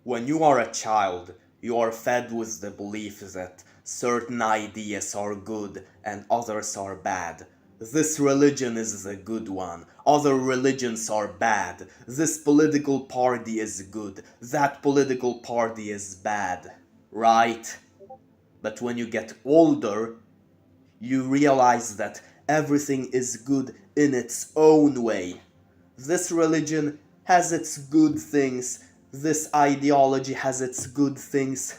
When you are a child, you are fed with the belief that certain ideas are good and others are bad. This religion is the good one, other religions are bad. This political party is good, that political party is bad. Right? But when you get older, you realize that everything is good in its own way. This religion has its good things, this ideology has its good things.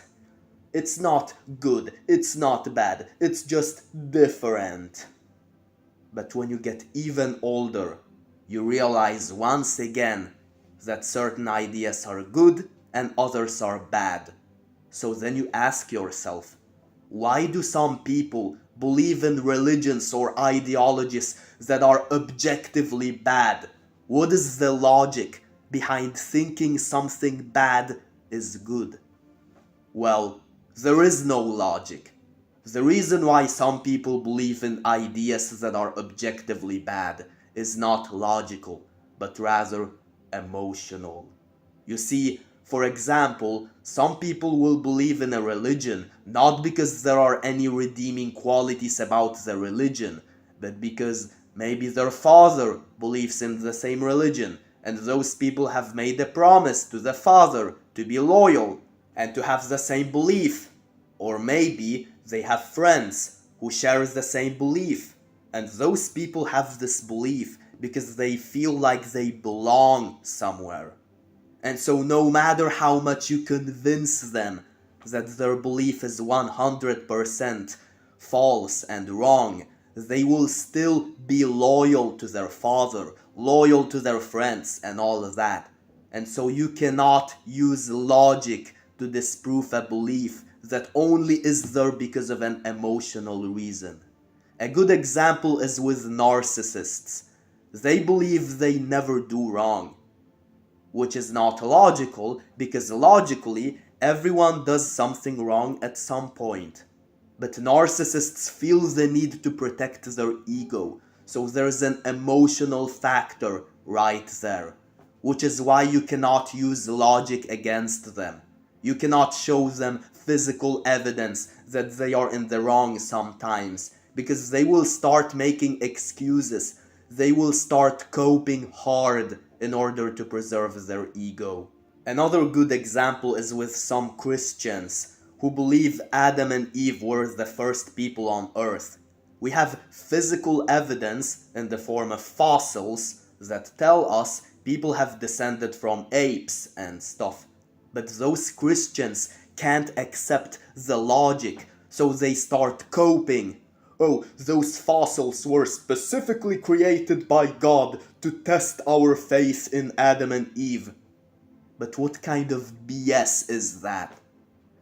It's not good, it's not bad, it's just different. But when you get even older, you realize once again that certain ideas are good and others are bad. So then you ask yourself, why do some people believe in religions or ideologies that are objectively bad? What is the logic behind thinking something bad is good? Well, there is no logic. The reason why some people believe in ideas that are objectively bad is not logical, but rather emotional. You see, for example, some people will believe in a religion not because there are any redeeming qualities about the religion, but because maybe their father believes in the same religion, and those people have made a promise to the father to be loyal and to have the same belief. Or maybe they have friends who share the same belief, and those people have this belief because they feel like they belong somewhere. And so no matter how much you convince them that their belief is 100% false and wrong, they will still be loyal to their father, loyal to their friends and all of that. And so you cannot use logic to disprove a belief that only is there because of an emotional reason. A good example is with narcissists. They believe they never do wrong, which is not logical because logically everyone does something wrong at some point. But narcissists feel the need to protect their ego, so there's an emotional factor right there, which is why you cannot use logic against them. You cannot show them physical evidence that they are in the wrong sometimes, because they will start making excuses. They will start coping hard in order to preserve their ego. Another good example is with some Christians who believe Adam and Eve were the first people on earth. We have physical evidence in the form of fossils that tell us people have descended from apes and stuff. But those Christians can't accept the logic, so they start coping. Oh, those fossils were specifically created by God to test our faith in Adam and Eve. But what kind of BS is that?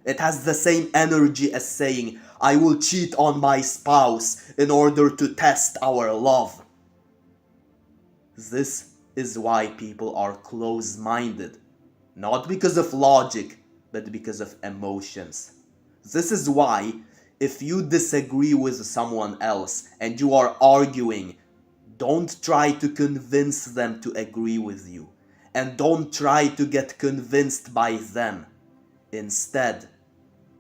It has the same energy as saying, I will cheat on my spouse in order to test our love. This is why people are close-minded. Not because of logic, but because of emotions. This is why, if you disagree with someone else and you are arguing, don't try to convince them to agree with you. And don't try to get convinced by them. Instead,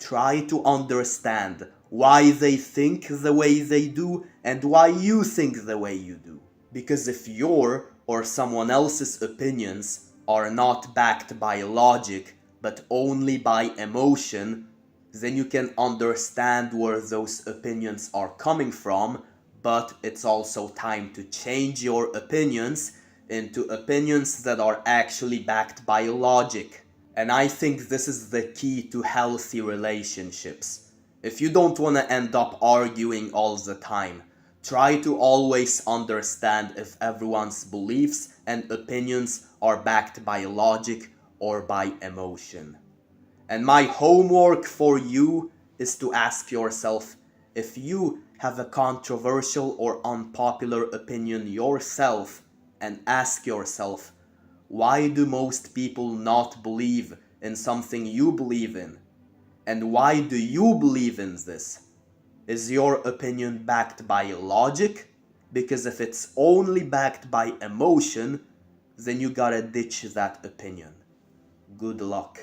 try to understand why they think the way they do and why you think the way you do. Because if your or someone else's opinions are not backed by logic but only by emotion, then you can understand where those opinions are coming from, but it's also time to change your opinions into opinions that are actually backed by logic. And I think this is the key to healthy relationships. If you don't want to end up arguing all the time, try to always understand if everyone's beliefs and opinions are backed by logic or by emotion. And my homework for you is to ask yourself, if you have a controversial or unpopular opinion yourself, and ask yourself, why do most people not believe in something you believe in? And why do you believe in this? Is your opinion backed by logic? Because if it's only backed by emotion, then you gotta ditch that opinion. Good luck.